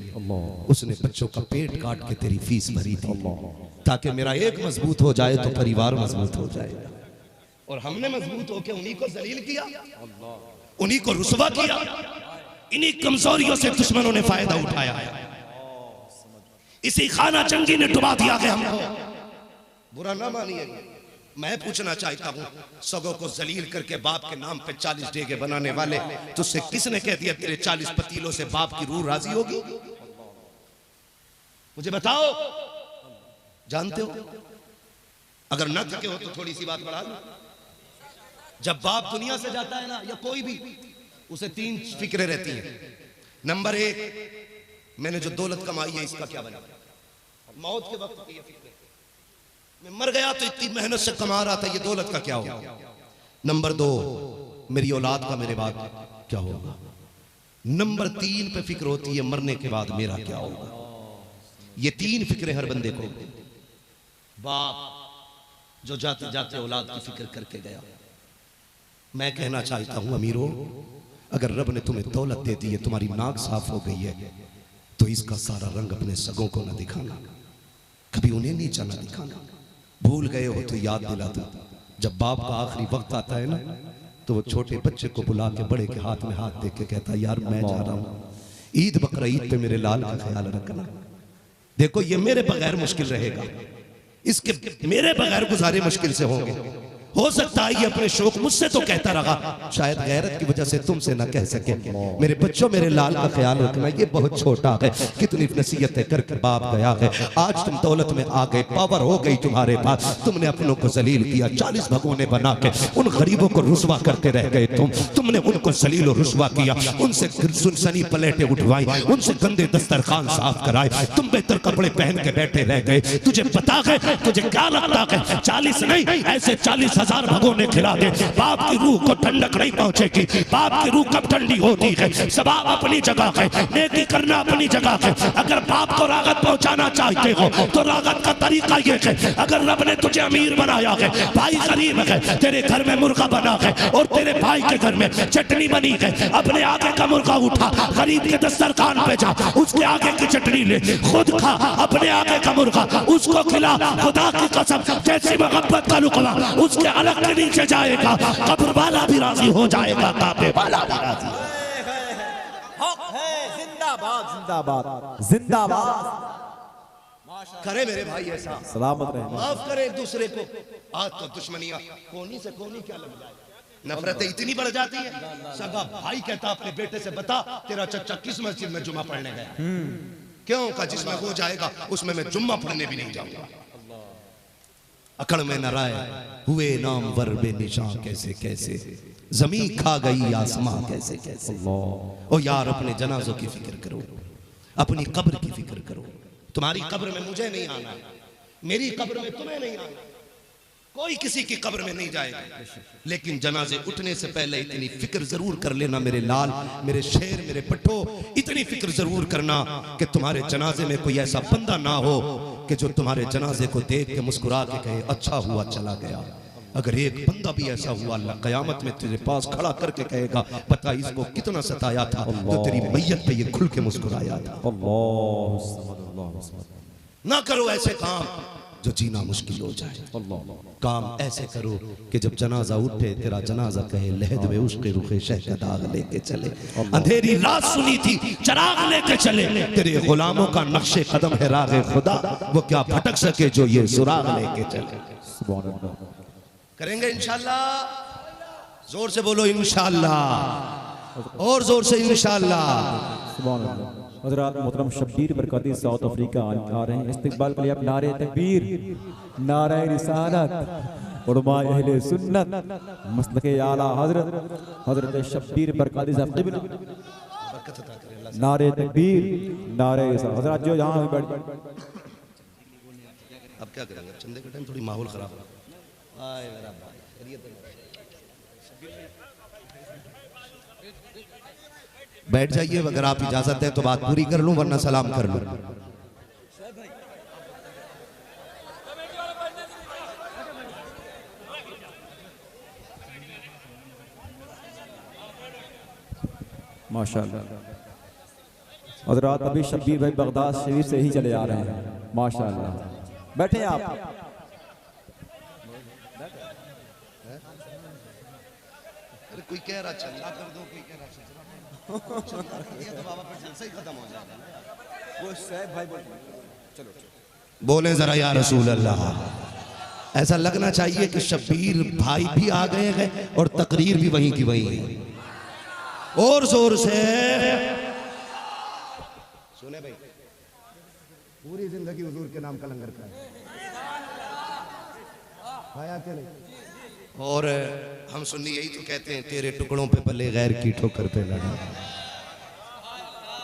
उसने बच्चों का पेट काट के तेरी फीस भरी थी, ताकि मेरा एक मजबूत हो जाए तो परिवार मजबूत हो जाए। और हमने मजबूत होकर उन्हीं को जलील किया, उन्हीं को रुसवा किया, इन्हीं कमजोरियों से दुश्मनों ने फायदा उठाया है। इसी खाना जंगी ने डुबा दिया है हमको। बुरा ना मानिएगा, मैं पूछना चाहता हूं, सगों को जलील करके बाप के नाम पे 40 डेगे बनाने वाले, तुझसे किसने कह दिया तेरे 40 पतीलों से बाप की रूह राजी होगी? मुझे बताओ, जानते हो? अगर न थके हो तो थोड़ी सी बात बढ़ा लो। जब बाप दुनिया से जाता है ना, या कोई भी, उसे 3 फिक्रें रहती हैं। नंबर 1, मैंने जो दौलत कमाई है इसका क्या बना? मौत के वक्त की ये फिक्र, मैं मर गया तो इतनी मेहनत से कमा रहा था, ये दौलत का क्या होगा? नंबर 2, मेरी औलाद का मेरे बाद क्या होगा? नंबर 3 पे फिक्र होती है मरने के बाद मेरा क्या होगा? ये 3 फिक्रें हर बंदे को। बाप जो जाते जाते औलाद की फिक्र करके गया। मैं कहना चाहता हूं अमीरों, अगर रब ने तुम्हें दौलत दे दी है, तुम्हारी नाक साफ हो गई है, तो इसका सारा रंग अपने सगों को न दिखाना, कभी उन्हें नीचा न दिखाना। भूल गए हो तो याद दिला दो। जब बाप का आखिरी वक्त आता है ना, तो वो छोटे बच्चे को बुला के बड़े के हाथ में हाथ दे के कहता, यार मैं जा रहा हूँ, ईद बकरा ईद पे मेरे लाल का ख्याल रखना। देखो ये मेरे बगैर मुश्किल रहेगा, इसके मेरे बगैर गुजारे मुश्किल से होंगे। हो सकता है ये अपने शौक मुझसे तो कहता रहा, शायद गैरत की वजह से तुमसे ना कह सके। मेरे बच्चों, मेरे लाल का ख्याल रखना, ये बहुत छोटा है, कितनी नसीहतें करके बाप गया है। आज तुम दौलत में आ गए, पावर हो गई तुम्हारे पास, तुमने अपनों को जलील किया, 40 भगोने बना के उन गरीबों को रुसवा करते रह गए। तुमने उनको जलील और रुसवा किया, उनसे सुनसनी प्लेटें उठवाई, उनसे गंदे दस्तरखान साफ कराए, तुम बेहतर कपड़े पहन के बैठे रह गए। तुझे पता है, तुझे क्या लगता है 40 नहीं ऐसे 40,000 भगोने खिला दे, बाप की रूह को ठंडक नहीं पहुंचेगी। बाप की रूह कब ठंडी होती है? सवाब अपनी जगह है, नेकी करना अपनी जगह है। अगर बाप को राहत पहुंचाना चाहते हो तो राहत का तरीका ये है, अगर रब ने तुझे अमीर बनाया है, भाई गरीब है, तेरे घर में मुर्गा बना है और तेरे भाई के घर में चटनी बनी है, अपने आगे का मुर्गा उठा, गरीब के दस्तरखान पे जा, उसके आगे की चटनी ले, खुद खा, अपने आगे का मुर्गा उसको खिला। खुदा की कसम, जैसी मोहब्बत का लुकमा उसके अलग के नीचे जाएगा, कब्र वाला भी राजी हो जाएगा, काबे वाला भी राजी। हक है, जिंदाबाद जिंदाबाद जिंदाबाद। करे मेरे भाई ऐसा, सलामत रहे, माफ करे एक दूसरे को। आज तो दुश्मनियां कोनी से कोनी क्या लग जाए, नफरतें इतनी बढ़ जाती है। सगा भाई कहता अपने बेटे से, बता तेरा चचा किस मस्जिद में जुम्मा पढ़ने गया? क्यों? का जिसमें हो जाएगा उसमें मैं जुम्मा पढ़ने भी नहीं जाऊंगा। अकड़ में न राय हुए नाम वर बेनिशां, कैसे कैसे जमीन खा गई आसमां, कैसे कैसे। ओ यार, अपने जनाजों की फिक्र करो, अपनी कब्र की फिक्र करो। तुम्हारी कब्र में मुझे नहीं आना, मेरी कब्र में तुम्हें नहीं आना, कोई किसी की कब्र में नहीं जाएगा। लेकिन जनाजे उठने से पहले इतनी फिक्र जरूर कर लेना मेरे लाल, मेरे शेर, मेरे पट्टो, इतनी फिक्र जरूर करना कि तुम्हारे जनाजे में कोई ऐसा बंदा ना हो कि जो तुम्हारे जनाजे को देख के मुस्कुरा के कहे अच्छा हुआ चला गया। अगर एक बंदा भी ऐसा हुआ, अल्लाह कयामत में तेरे पास खड़ा करके कहेगा, बता इसको कितना सताया था तो तेरी मैयत पे ये खुल के मुस्कुराया था। ना करो ऐसे काम जो जीना मुश्किल हो जाए। काम ऐसे करो कि जब जनाजा उठे तेरा जनाजा कहे लहद में उसके रुखे शह का दाग लेके चले। अंधेरी रात सुनी थी चिराग लेके चले, तेरे गुलामों का नक्शे कदम है रागे खुदा, वो क्या भटक सके जो ये सुराग लेके चले। करेंगे इंशाअल्लाह, जोर से बोलो इंशाअल्लाह, और जोर से इंशाअल्लाह। हज़रात मोहतरम शब्बीर बरकाती साउथ अफ्रीका आ रहे हैं इस्तकबाल के लिए। आप नारे तकबीर, नारे रिसालत, उलमाए अहले सुन्नत, मसलके आला हजरत हजरत शब्बीर बरकाती साहब क़िबला, नारे तकबीर, नारे रिसालत। हज़रात जो यहाँ बैठ, अब क्या करेंगे, चंदे के टाइम थोड़ी माहौल खराब है। बैठ जाइए, अगर आप इजाजत दें तो बात पूरी कर लूं, वरना सलाम कर लूं। माशाअल्लाह। हज़रात अभी शब्बीर भाई बगदाद शरीफ से ही चले आ रहे हैं, माशाअल्लाह। बैठे आप। अरे कोई कह रहा चंदा कर दो, कोई कह रहा चंदा कर दिया तो बाबा फिर जलसा ही खत्म हो जाएगा। वो साहब भाई बोल, चलो बोले जरा या रसूल अल्लाह। ऐसा लगना चाहिए कि शब्बीर भाई भी आ गए हैं और तकरीर भी वहीं की वहीं है। और जोर से सुने भाई, पूरी जिंदगी हुजूर के नाम का लंगर खाया, खाया क्या नहीं। और हम सुन्नी यही तो कहते हैं, तेरे टुकड़ों पे पले गैर की ठोकर पे लगा,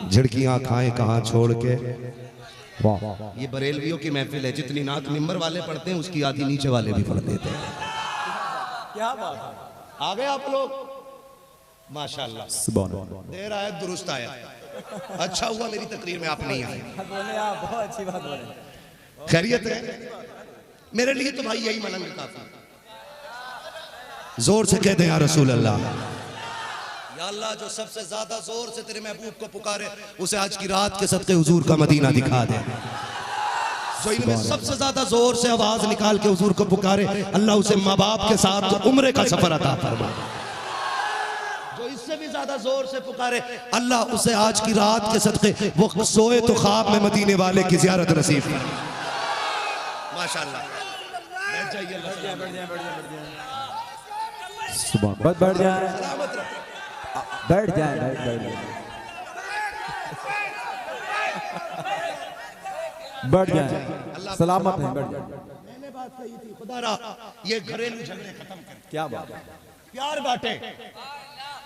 झिड़कियां खाएं कहाँ छोड़ के। ये बरेलवियों की महफिल है, जितनी नात मिंबर वाले पढ़ते हैं उसकी आधी नीचे वाले भी पढ़ देते हैं। क्या बात है, आ गए आप लोग, माशाल्लाह। देर आया दुरुस्त आया, अच्छा हुआ मेरी तकरीर में आप नहीं आए। बोले आप, बहुत अच्छी बात बोले। खैरियत है? मेरे लिए तो भाई यही मलंग काफी। जोर से कह दे या रसूल अल्लाह। या अल्लाह, जो सबसे ज्यादा जोर से तेरे महबूब को पुकारे उसे आज की रात के सदके हुजूर का मदीना दिखा दे। जो इनमें सबसे ज्यादा जोर से आवाज निकाल के हुजूर को पुकारे, अल्लाह उसे माँ बाप के साथ उम्रे का सफर अता फरमा। जो इससे भी ज्यादा जोर से पुकारे, अल्लाह उसे आज की रात के सदके वो सोए तो ख्वाब में मदीने वाले की ज़ियारत नसीब। माशाल्लाह। बैठ जाइए, बैठ जाए बैठ जाए बैठ जाए बैठ जाए। सुबह बस बैठ जाए, बैठ जाए, बैठ बैठ बैठ जाए, सलामत है, बैठ जाए। मैंने बात कही थी, खुदा रहा ये घरेलू झगड़े खत्म कर, क्या बात है। प्यार बांटे,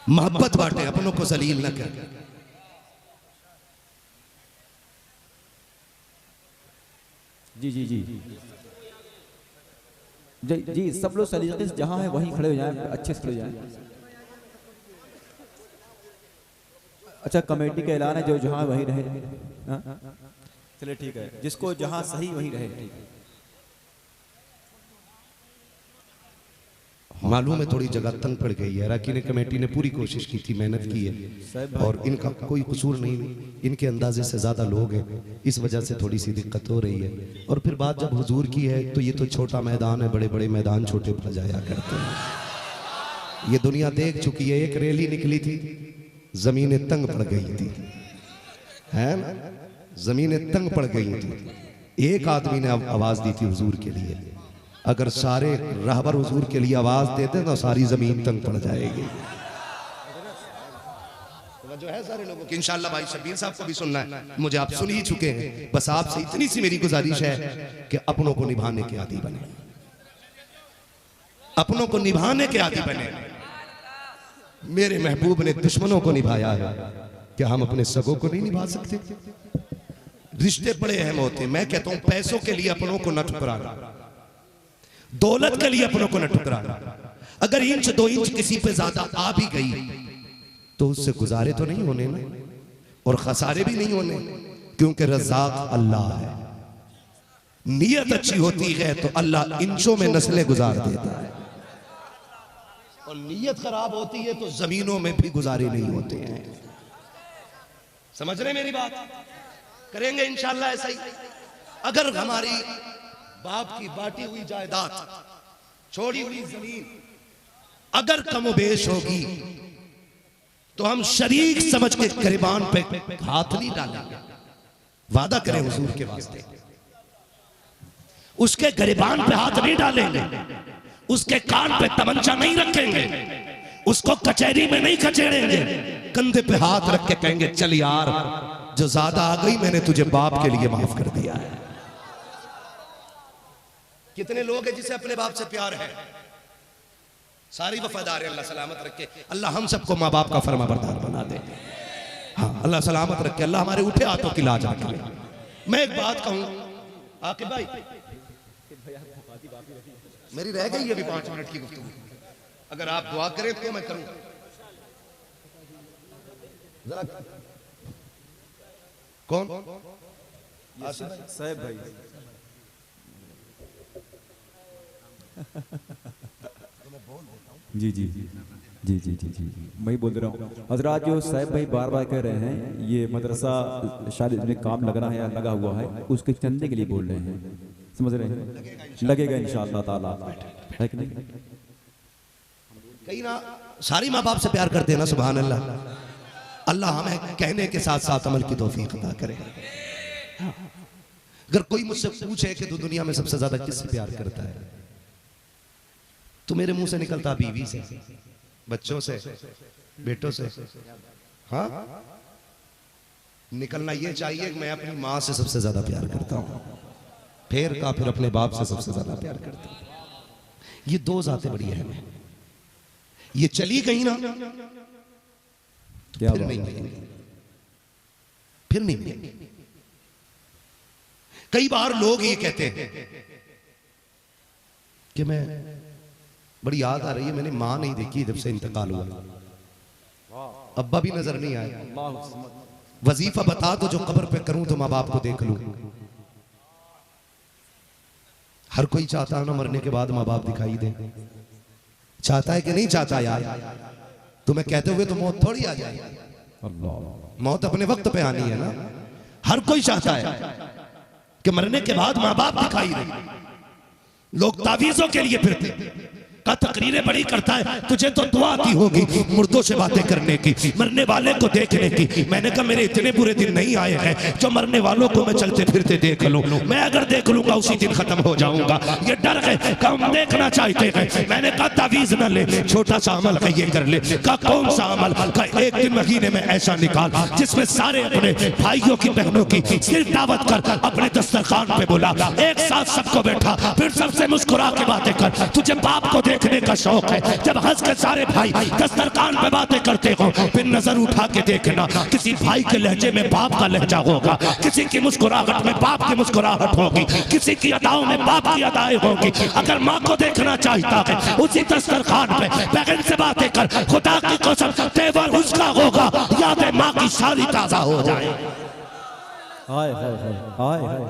मोहब्बत बांटे, अपनों को जलील न कर। जी जी जी जी जी, सब लोग सलीके से जहाँ है वहीं खड़े हो जाएं, अच्छे से खड़े हो जाएं। अच्छा, कमेटी का ऐलान है, जो जहाँ वहीं रहे। हाँ? चलिए ठीक है, जिसको जहाँ सही वहीं रहे। मालूम है थोड़ी जगह तंग पड़ गई है, अरकान कमेटी ने पूरी कोशिश की थी, मेहनत की है, और इनका कोई कसूर नहीं, इनके अंदाजे से ज्यादा लोग हैं, इस वजह से थोड़ी सी दिक्कत हो रही है। और फिर बात जब हुजूर की है तो ये तो छोटा मैदान है, बड़े बड़े मैदान छोटे पर जाया करते हैं। ये दुनिया देख चुकी है, एक रैली निकली थी, जमीनें तंग पड़ गई थी, है ना, जमीनें तंग पड़ गई थी। एक आदमी ने आवाज दी थी हुजूर के लिए, अगर सारे रहबर हुजूर के लिए आवाज देते तो सारी जमीन तंग पड़ जाएगी। जो है सारे लोगों की, इंशाअल्लाह भाई शबीर साहब को भी सुनना है, मुझे आप सुन ही चुके हैं, बस आपसे इतनी सी मेरी गुजारिश है कि अपनों को निभाने के आदी बने, अपनों को निभाने के आदी बने। मेरे महबूब ने दुश्मनों को निभाया है, क्या हम अपने सगों को नहीं निभा सकते? रिश्ते बड़े अहम होते हैं। मैं कहता हूं पैसों के लिए अपनों को न ठुकराना, दौलत के लिए अपनों को न ठुकराना। अगर इंच दो इंच किसी पे ज्यादा आ भी गई तो उससे गुजारे तो नहीं होने ना, और खसारे भी नहीं होने, क्योंकि रज़ाक अल्लाह है। नीयत अच्छी होती है तो अल्लाह इंचों में नस्लें गुजार देता है, और नीयत खराब होती है तो जमीनों में भी गुजारे नहीं होते हैं। समझ रहे मेरी बात? करेंगे इंशाअल्लाह ऐसा ही। अगर हमारी बाप की बांटी हुई जायदाद, छोड़ी हुई जमीन अगर कमोबेश होगी तो हम शरीक समझ के गिरबान पे हाथ नहीं डालेंगे। वादा करें हुजूर के वास्ते, उसके गिरबान पे हाथ नहीं डालेंगे, उसके कान पे तमंचा नहीं रखेंगे, उसको कचहरी में नहीं कचेड़ेंगे, कंधे पे हाथ रख के कहेंगे चल यार जो ज्यादा आ गई मैंने तुझे बाप के लिए माफ कर दिया है। कितने लोग हैं जिसे अपने बाप से प्यार है, सारी वफादार है, अल्लाह सलामत रखे। अल्लाह हम सबको माँ बाप का फरमा बरदार बना दे। हाँ, अल्लाह सलामत रखे, अल्लाह हमारे उठे हाथों की लाज रखे। मैं एक बात कहूं आकिब भाई, मेरी रह गई अभी 5 मिनट की गुफ्तगू, अगर आप दुआ करें तो मैं करूं। जरा कौन? साहब भाई, जी जी जी जी जी जी जी, मैं ही बोल रहा हूँ। हजरात, जो साहब भाई बार बार कह रहे हैं ये मदरसा शायद इसमें काम लगना है या लगा हुआ है, उसके चंदे के लिए बोल रहे हैं, समझ रहे हैं? लगेगा इंशाअल्लाह ताला, है कि नहीं? कहीं ना सारी माँ बाप से प्यार करते हैं ना, सुभान अल्लाह। अल्लाह हमें कहने के साथ साथ अमल की तौफीक अता करे। अगर कोई मुझसे पूछे कि तू दुनिया में सबसे ज्यादा किससे प्यार करता है, तो मेरे मुंह से निकलता बीवी से, बच्चों से, बेटों से। हाँ, निकलना ये चाहिए कि मैं अपनी माँ से सबसे ज्यादा प्यार करता हूँ, फिर अपने बाप से सबसे ज्यादा प्यार करता हूँ। ये दो जातें बड़ी अहम हैं, ये चली गई ना क्या फिर नहीं मिलेंगी, फिर नहीं मिलेंगी। कई बार लोग ये कहते हैं कि मैं बड़ी याद आ रही है, मैंने मां नहीं देखी जब से इंतकाल हुआ, अब्बा भी नजर नहीं आए, वजीफा बता दो जो कब्र पे करूं तो माँ बाप को देख लूं। हर कोई चाहता है ना मरने के बाद माँ बाप दिखाई दे, चाहता है कि नहीं चाहता यार? तुम्हें कहते हुए तो मौत थोड़ी आ जाए, मौत अपने वक्त पे आनी है ना। हर कोई चाहता है कि मरने के बाद माँ बाप दिखाई दे। लोग तावीजों के लिए फिरते, का तकरीरें बड़ी करता है, तुझे तो दुआ की होगी मुर्दों से बातें करने की, मरने वाले को देखने की। मैंने कहा मेरे इतने बुरे दिन नहीं आए हैं जो मरने वालों को मैं चलते फिरते देख लूं। मैं अगर देख लूंगा उसी दिन खत्म हो जाऊंगा। ये डर है कि हम देखना चाहते हैं। मैंने कहा तावीज न ले, छोटा सा अमल है ये कर ले। का कौन सा अमल? का एक दिन महीने में ऐसा निकाल जिसमें सारे अपने भाइयों की बहनों की सिर्फ दावत कर, अपने दस्तरखान पे बुला, एक साथ सबको बैठा, फिर सबसे मुस्कुरा के बातें कर। तुझे बाप को देखने का शौक है, जब हंस के सारे भाई दस्तरखान पे बातें करते हो, फिर नजर उठा के देखना, किसी भाई के लहजे में बाप का लहजा होगा, किसी की मुस्कुराहट में बाप की मुस्कुराहट होगी, किसी की अदाओं में बाप की अदाएं होगी। अगर माँ को देखना चाहता है उसी दस्तरखान पे बहन से बातें कर, खुदा की कसम तेवर उसका होगा, यादें माँ की सारी ताजा हो जाए। हाय हाय हाय हाय।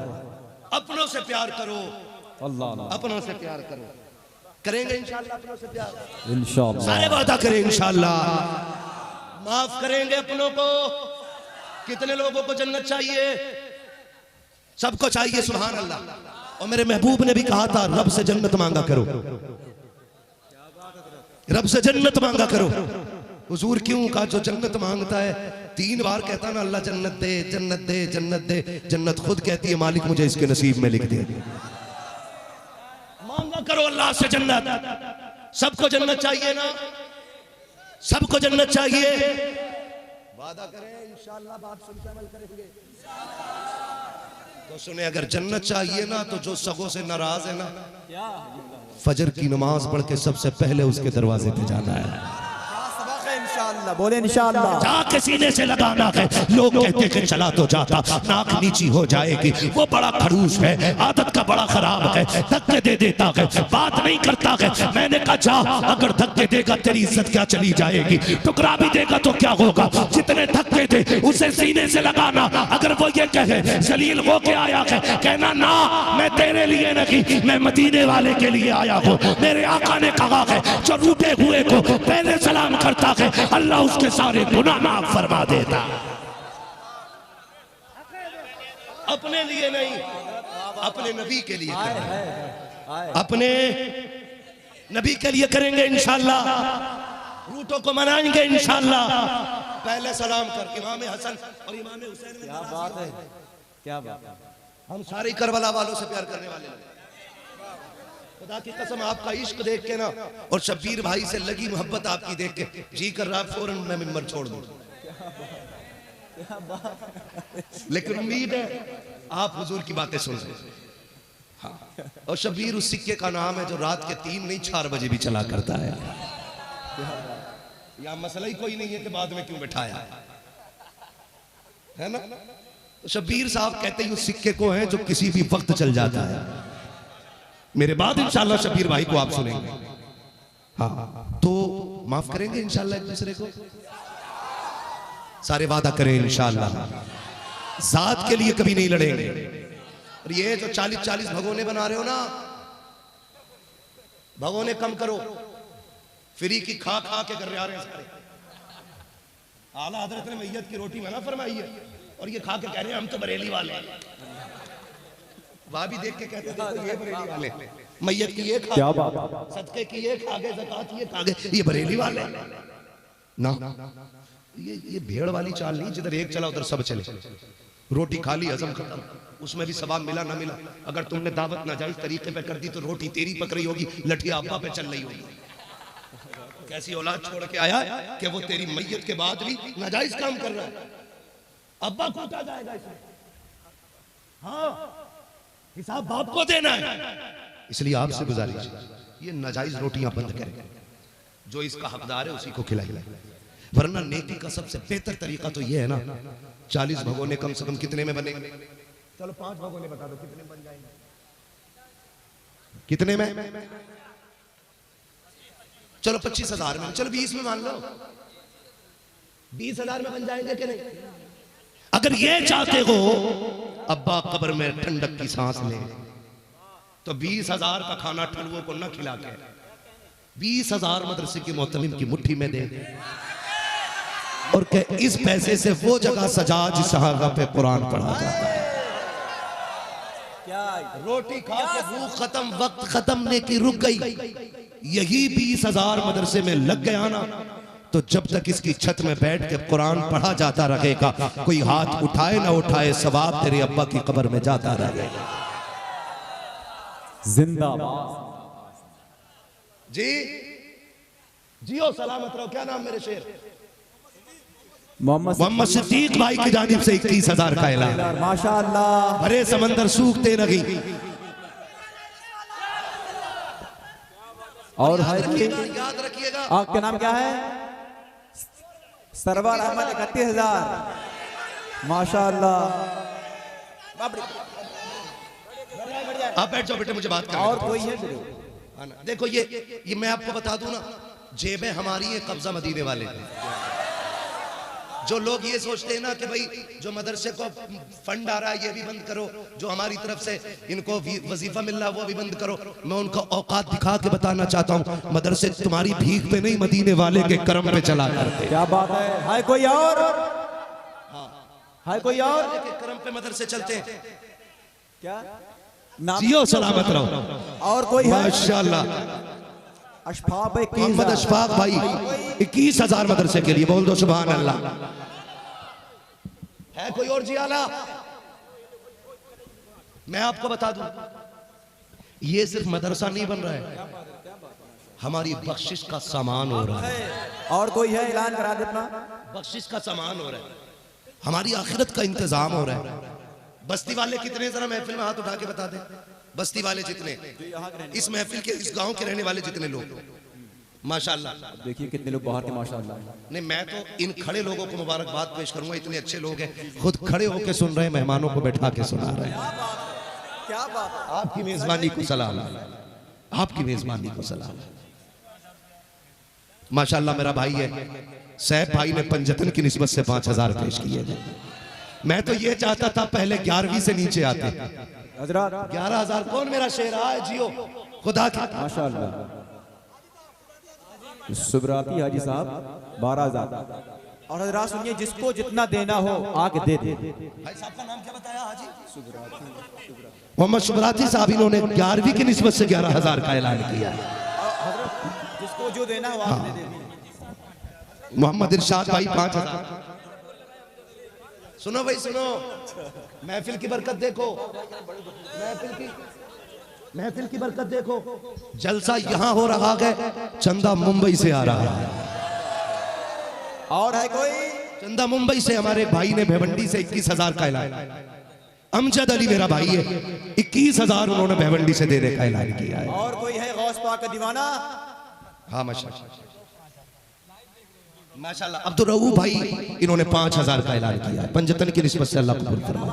अपनों से प्यार करो, अल्लाह अपनों से प्यार करो। करेंगे इंशाल्लाह अपनों से प्यार, इंशाअल्लाह सारे वादा करें इंशाल्लाह। माफ करेंगे अपनों को। कितने लोगों को जन्नत चाहिए? सबको चाहिए, सुभान अल्लाह। और मेरे महबूब ने भी कहा था रब से जन्नत मांगा करो, रब से जन्नत मांगा करो। हुजूर क्यों? कहा जो जन्नत मांगता है 3 बार कहता ना अल्लाह जन्नत दे, जन्नत दे, जन्नत दे, जन्नत खुद कहती है मालिक मुझे इसके नसीब में लिख दे। मांगा करो अल्लाह से जन्नत। सबको जन्नत चाहिए ना? सबको जन्नत चाहिए। वादा करें इंशाअल्लाह, बात सुनकर अमल करेंगे। तो सुने, अगर जन्नत चाहिए ना तो जो सगों से नाराज है ना, फजर की नमाज पढ़ के सबसे पहले उसके दरवाजे पे जाना है। इंशाअल्लाह, बोले इंशाअल्लाह। जाके सीने से लगाना है। लोग कहते कि चला तो जाता, नाक नीची हो जाएगी, वो बड़ा खड़ूस है, आदत का बड़ा खराब है, धक्के दे देता है, बात नहीं करता है। मैंने कहा जा, अगर धक्के देगा तेरी इज्जत क्या चली जाएगी, टुकड़ा भी देगा तो क्या होगा। जितने धक्के दे उसे सीने से लगाना। अगर वो ये कहे जलील हो के आया है, कहना ना मैं तेरे लिए नहीं, मैं मदीने वाले के लिए आया हूँ। मेरे आका ने कहा है जो रूठे हुए को पहले सलाम करता है अल्लाह उसके सारे गुनाह माफ फरमा देता। अपने लिए नहीं, अपने नबी के लिए करेंगे, अपने नबी के लिए करेंगे इंशाअल्लाह। रूठों को मनाएंगे इंशाअल्लाह। पहले सलाम कर इमाम हसन और इमाम हुसैन। क्या बात है, क्या बात है। हम सारे करबला वालों से प्यार करने वाले हैं। खुदा की कसम आपका इश्क देख के ना, और शब्बीर भाई से लगी मोहब्बत आपकी देख के जी कर रहा फौरन मैं मिंबर छोड़ दूं। लेकिन उम्मीद है आप हुजूर की बातें सुन रहे हैं। हाँ। और शब्बीर उस सिक्के का नाम है जो रात के 3 नहीं 4 बजे भी चला करता है। यहाँ मसला ही कोई नहीं है कि बाद में क्यों बैठाया है ना। तो शब्बीर साहब कहते हैं उस सिक्के को है जो किसी भी वक्त चल जाता है। मेरे बाद इंशाल्लाह शब्बीर भाई को आप सुनेंगे। हाँ, तो माफ करेंगे इंशाल्लाह एक दूसरे को। सारे वादा करें इंशाल्लाह, जात के लिए कभी नहीं लड़ेंगे। और ये जो 40-40 भगोने बना रहे हो ना, भगोने कम करो। फ्री की खा खा के कर रहे हैं सारे। आला हजरत ने मैयत की रोटी मना फरमाई है और ये खा के कह रहे हैं हम तो बरेली वाले हैं। वहां भी देख के कहते थे ये बरेली वाले, मैयत की ये खा, सदके की ये खा गए, ज़कात ये खा गए, ये बरेली वाले ना। ये भेड़ वाली चाल नहीं, जिधर एक चला उधर सब चले। रोटी खा ली हजम खत्म, उसमें भी सवाब मिला ना मिला। अगर तुमने दावत नाजायज तरीके पे कर दी तो रोटी तेरी पक रही होगी, लठिया अब्बा पे चल रही होगी। कैसी औलाद छोड़ के आया कि वो तेरी मैयत के बाद भी नाजायज काम कर रहा है। अब्बा कूटा जाएगा इसमें। हाँ, हिसाब बाप को देना है। इसलिए आपसे गुजारिश, ये नाजायज रोटियां बंद करें, जो इसका हकदार है उसी को खिलाइए। वरना नेकी का सबसे बेहतर तरीका तो ये है ना, 40 भगोने कम से कम कितने में बनेंगे? चलो 5 भगोने बता दो कितने बन जाएंगे? कितने में? चलो 25,000 में, चलो 20 में मान लो, 20,000 में बन जाएंगे कि नहीं? अगर ये चाहते हो अब्बा कब्र में ठंडक की सांस ले, तो 20,000 का खाना ठलुओं को न खिला के 20,000 मदरसे के मोहतमिम की मुट्ठी में दे और के इस पैसे से वो जगह सजा जिस जगह पे कुरान पढ़ा जाता है। रोटी खा के भूख खत्म, वक्त खत्म, नेकी रुक गई। यही 20,000 मदरसे में लग गया ना, तो जब तक इसकी छत में बैठ के कुरान पढ़ा जाता रहेगा, कोई हाथ उठाए ना उठाए, सवाब तेरे अब्बा की कब्र में जाता रहेगा। जिंदाबाद जी जियो सलामत रहो। क्या नाम मेरे शेर? मोहम्मद सिद्दीक भाई की जानिब से 21,000 का ऐलान। माशाअल्लाह। भरे समंदर सूखते नहीं। और है याद रखिएगा, आपका नाम क्या है? सरवर अहमद 31,000। माशाअल्लाह। आप बैठ जाओ बेटे, मुझे बात करने और दो। कोई है? देखो ये मैं आपको बता दूं ना, जेबें हमारी है, कब्जा मदीने वाले हैं। जो लोग ये सोचते हैं ना कि भाई जो मदरसे को फंड आ रहा है ये भी बंद करो, जो हमारी तरफ से इनको वजीफा मिल रहा है वो भी बंद करो, मैं उनका औकात दिखा के बताना चाहता हूँ, मदरसे तुम्हारी भीख पे नहीं, मदीने वाले के करम पे चला करते। क्या बात है कोई और? है कोई और? करम पे मदरसे चलते हैं। क्या जियो सलामत रहो। और कोई है? माशाअल्लाह। अशफाक भाई, मोहम्मद अशफाक भाई 21,000 मदरसे के लिए, बोल दो सुभान अल्लाह। है कोई और जी आला? मैं आपको बता दूं, ये सिर्फ मदरसा नहीं बन रहा है, हमारी बख्शिश का सामान हो रहा है। और कोई है? ऐलान करा दे अपना। बख्शिश का सामान हो रहा है, हमारी आखिरत का इंतजाम हो रहा है। बस्ती वाले कितने, जरा महफिल में हाथ उठा के बता दें। बस्ती वाले जितने, इस महफिल के, इस गांव के रहने वाले जितने लोग, माशाल्लाह। देखिए कितने लोग बाहर के, माशाल्लाह। नहीं, मैं तो इन खड़े लोगों को मुबारकबाद पेश करूंगा, इतने अच्छे लोग हैं, खुद खड़े होकर सुन रहे हैं, मेहमानों को बैठा के सुना रहे हैं। क्या बात? आपकी मेजबानी को सलाम, आपकी मेजबानी को सलाम। माशाल्लाह मेरा भाई है, सैफ भाई ने पंजतन की निस्बत से 5,000 पेश किए हैं। मैं तो ये चाहता था पहले 11वीं से नीचे आते। हजरात 11,000 कौन मेरा शेर आए जियो खुदा की। माशाअल्लाह। सुबराती हाजी साहब 12,000। और हजरात सुनिए, जिसको जितना देना हो आके दे दे। भाई साहब का नाम क्या बताया? हाजी मोहम्मद सुबराती साहब, इन्होंने 11वीं की निस्बत से 11,000 का ऐलान किया। जिसको जो देना हो आके दे दे। मोहम्मद इरशाद भाई 5,000। सुनो भाई सुनो, महफिल की बरकत देखो, महफिल की बरकत देखो। जलसा यहां हो रहा है, चंदा मुंबई से आ रहा है। और है कोई? चंदा मुंबई से हमारे भाई ने भिवंडी से 21,000 का ऐलान। अमजद अली मेरा भाई है, 21,000 उन्होंने भिवंडी से देने का ऐलान किया है। और कोई है? गौस पाक का दीवाना। हाँ माशाल्लाह। अब्दुल रऊफ भाई, इन्होंने 5,000 का ऐलान किया है, पंजतन की निस्बत से, अल्लाह कबूल फरमाए।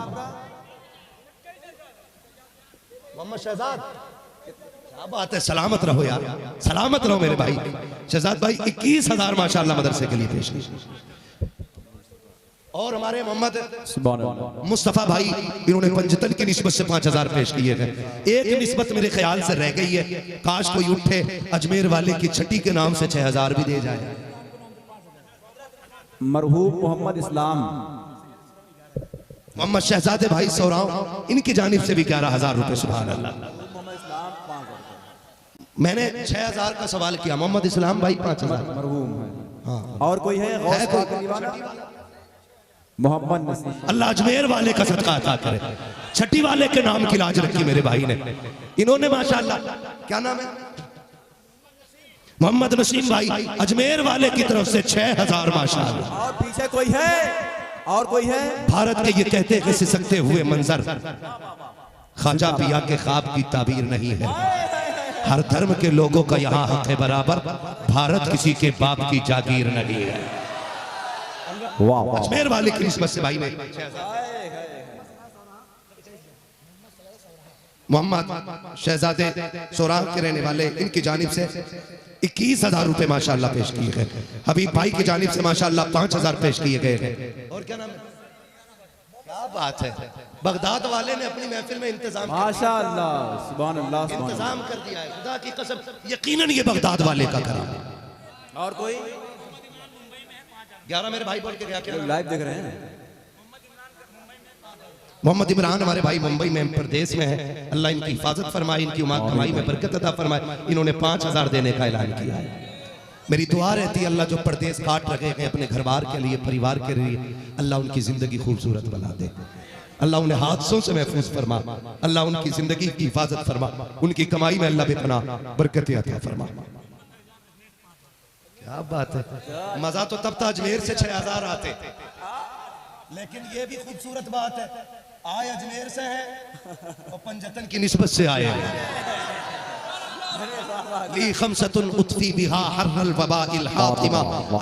मोहम्मद शहजाद, क्या बात है, सलामत रहो यार, सलामत रहो मेरे भाई। शहजाद भाई 21,000 माशाल्लाह मदरसे के लिए पेश किए। और हमारे मोहम्मद मुस्तफा भाई, इन्होंने पंजतन की निस्बत से 5,000 पेश किए हैं। एक निस्बत मेरे ख्याल से रह गई है, काश कोई उठे, अजमेर वाले की छठी के नाम से 6,000 भी दे जाए। मरहूम मोहम्मद इस्लाम, मोहम्मद शहजादे भाई सोराव, इनकी जानिब से भी 11,000 रुपए। सुभान अल्लाह। मैंने 6,000 का सवाल किया, मोहम्मद इस्लाम भाई 5,000 मरहूम है। हाँ। और कोई है? गौस पाक का दीवाना मोहम्मद नसीम। अल्लाह अजमेर वाले का सदका अता करे, छठी वाले के नाम की लाज रखी मेरे भाई ने। इन्होंने माशाल्लाह, क्या नाम है? मोहम्मद नसीम भाई, अजमेर वाले की तरफ से 6,000 माशाल्लाह। और पीछे कोई है? और कोई है? भारत के ये कहते कि सिसकते हुए मंजर ख्वाजा पिया के ख्वाब की ताबीर नहीं है। हर धर्म के लोगों का यहाँ हक है बराबर, भारत किसी के बाप की जागीर नहीं है। वाह। अजमेर वाले की निस्बत से भाई ने मोहम्मद शहजादे सोराह के रहने वाले, इनकी जानिब से 21,000 रुपए माशाल्लाह पेश किए गए। हबीब भाई की जानिब से माशाल्लाह 5,000 पेश किए गए। और क्या नाम है? क्या बात है, बगदाद वाले ने अपनी महफिल में इंतजाम माशाअल्लाह, सुभान अल्लाह, सुभान अल्लाह। इंतजाम कर दिया है, खुदा की कसम, यकीनन ये बगदाद वाले का करा। और कोई? 11 मेरे भाई बोल के गया। क्या लाइव देख रहे हैं? मोहम्मद इमरान हमारे भाई मुंबई में प्रदेश में है, अल्लाह इनकी हिफाजत फरमाए, इनकी कमाई में बरकत अता फरमाए। इन्होंने 5000 देने का ऐलान किया है। मेरी दुआ रहती है अल्लाह जो परदेश काट रखे हैं अपने घर बार के लिए, परिवार के लिए, अल्लाह उनकी जिंदगी खूबसूरत बना दे, अल्लाह उन्हें हादसों से महफूज फरमा, अल्लाह उनकी जिंदगी की हिफाजत फरमा, उनकी कमाई में अल्लाह बेपनाह बरकत अता फरमा। क्या बात है, मजा तो तब था अजमेर से 6000 आते, लेकिन ये भी खूबसूरत बात है, आए अजमेर से है और पंजतन की निस्बत से आए हैं। ली खमसतुन उतफी बिहा हर्रल वबाइल हातिमा